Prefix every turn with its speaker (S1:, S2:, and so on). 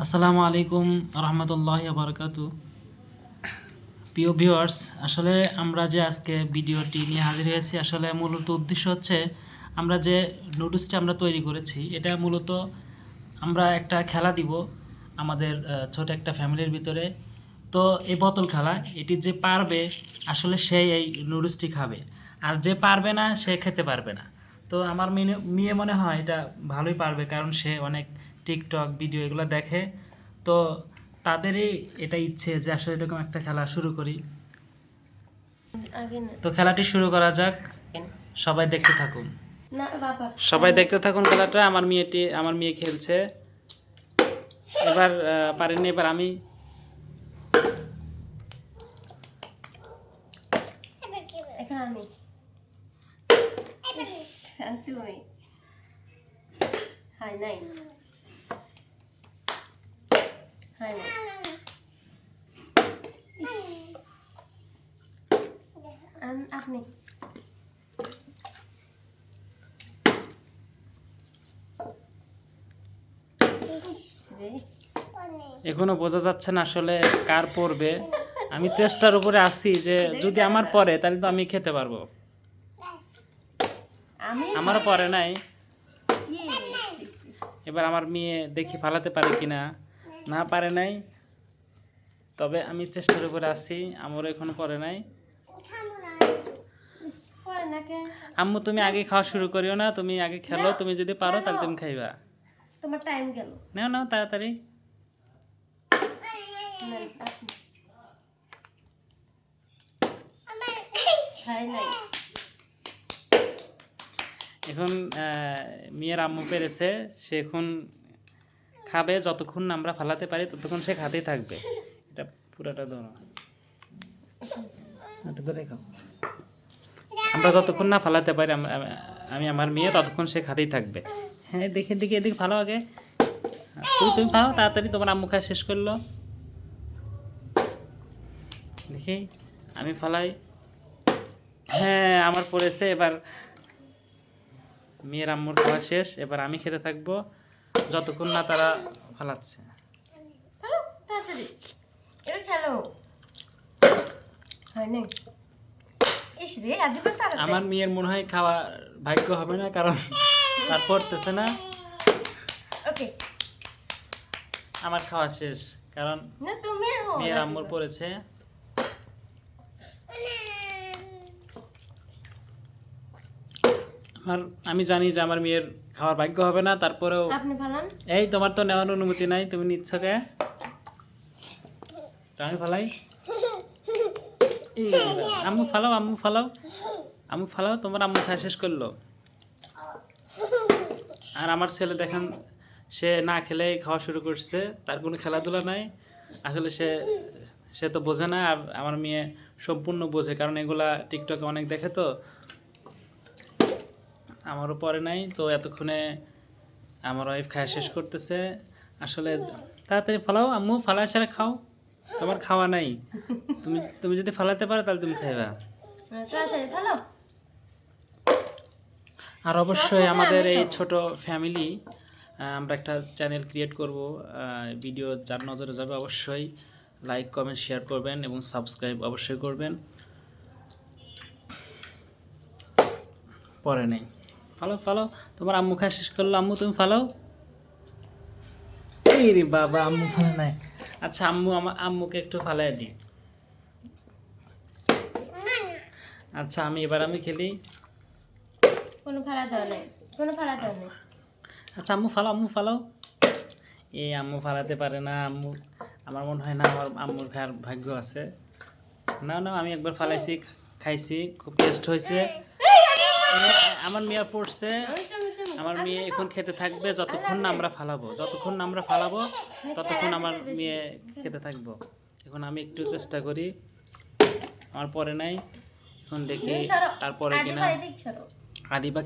S1: আসসালামু আলাইকুম রহমতুল্লাহি বারাকাতু। প্রিয় ভিউয়ার্স, আসলে আমরা যে আজকে ভিডিওটি নিয়ে হাজির হয়েছি, আসলে মূলত উদ্দেশ্য হচ্ছে আমরা যে নুডলসটি আমরা তৈরি করেছি, এটা মূলত আমরা একটা খেলা দিব আমাদের ছোট একটা ফ্যামিলির ভিতরে। তো এই বোতল খেলা, এটি যে পারবে আসলে সেই এই নুডলসটি খাবে, আর যে পারবে না সে খেতে পারবে না। তো আমার মেয়ে মনে হয় এটা ভালোই পারবে, কারণ সে অনেক টিকটক ভিডিও এগুলো দেখে। তো তাদেরই এটা ইচ্ছে যে আসলে এরকম একটা খেলা শুরু করি। তো খেলাটি শুরু করা যাক, সবাই দেখতে থাকুন। সবাই দেখতে থাকুন খেলাটা। আমার মেয়ে খেলছে, এবার পারেনি, এবার আমি।
S2: আপনি
S1: এখনো বোঝা যাচ্ছে না আসলে কার পড়বে। আমি চেষ্টার উপরে আছি যে যদি আমার পড়ে তাহলে তো আমি খেতে পারবো। আমারও পড়ে নাই। এবার আমার মেয়ে দেখি ফালাতে পারে কিনা। না পারে নাই, তবে আমি চেষ্টার উপরে আছি। আমারও এখনো পড়ে নাই। আম্মু, তুমি আগে খাওয়া শুরু করিও না, তুমি আগে খেলো। তুমি যদি পারো তাহলে তুমি খাইবা।
S2: তোমার টাইম গেল।
S1: নাও নাও তাড়াতাড়ি। এখন মেয়ের আম্মু পেরেছে, সে এখন খাবে। যতক্ষণ না আমরা ফালাতে পারি ততক্ষণ সে খাতেই থাকবে। এটা পুরাটা ধরো, এটা ধরে খাও। আমরা যতক্ষণ না ফালাতে পারি আমি আমার মেয়ে, ততক্ষণ সে খাতেই থাকবে। হ্যাঁ, দেখে দেখে এদিকে ভালো আগে। তুমি ফালাও তাড়াতাড়ি, তোমার আম্মু খাওয়া শেষ করলো। দেখি আমি ফালাই। হ্যাঁ, আমার পড়েছে। এবার মেয়ের আম্মুর খাওয়া শেষ, এবার আমি খেতে থাকবো যতক্ষণ না তারা ফালাচ্ছে। আমার মেয়ের মনে হয় খাওয়া ভাগ্য হবে না, কারণ তার পড়তেছে না। আমার খাওয়া শেষ, কারণ মেয়ের আম্মুর পড়েছে। আমি জানি যে আমার মেয়ের খাওয়ার ভাগ্য হবে না, তারপরেও এই তোমার তো নেওয়ার অনুমতি নাই, তুমি নিচ্ছ কে? আমি ফালাই। আম্মু ফালাও, আম্মু ফালাও, আম্মু ফালাও। তোমার আম্মু খাওয়া শেষ করলো। আর আমার ছেলে দেখেন, সে না খেলেই খাওয়া শুরু করছে। তার কোনো খেলাধুলা নাই। আসলে সে তো বোঝে না। আর আমার মেয়ে সম্পূর্ণ বোঝে, কারণ এগুলা টিকটকে অনেক দেখে। তো আমারও পরে নাই। তো এতক্ষণে আমার ওয়াইফ খাওয়া শেষ করতেছে। আসলে তাড়াতাড়ি ফালাও আম্মু, ফালা সেরা খাও। তোমার খাওয়া নাই। তুমি যদি ফালাতে পারো তাহলে তুমি খাইবা। আর অবশ্যই আমাদের এই ছোট ফ্যামিলি, আমরা একটা চ্যানেল ক্রিয়েট করব। ভিডিও যার নজরে যাবে অবশ্যই লাইক, কমেন্ট, শেয়ার করবেন এবং সাবস্ক্রাইব অবশ্যই করবেন। পরে নেই, ফালাও। তোমার আম্মু খাওয়া শেষ করলো। আম্মু তুমি ফালাও। এই রে বাবা, আম্মু ফালা নাই। আচ্ছা আম্মু, আমার আম্মুকে একটু ফালাই দিই। আচ্ছা এবার আমি খেলি। আচ্ছা আম্মু ফালাও। এই আম্মু ফালাতে পারে না। আম্মু, আমার মনে হয় না আমার আম্মুর খাওয়ার ভাগ্য আছে। না, আমি একবার ফালাইছি, খাইছি, খুব টেস্ট হয়েছে। আমার মেয়ে পড়ছে। আমার মেয়ে এখন খেতে থাকবে যতক্ষণ না আমরা ফালাবো। ততক্ষণ আমার মেয়ে খেতে থাকবো। এখন আমি একটু চেষ্টা করি। আমার পরে নাই, এখন দেখি তারপরে কিনা। আদিবা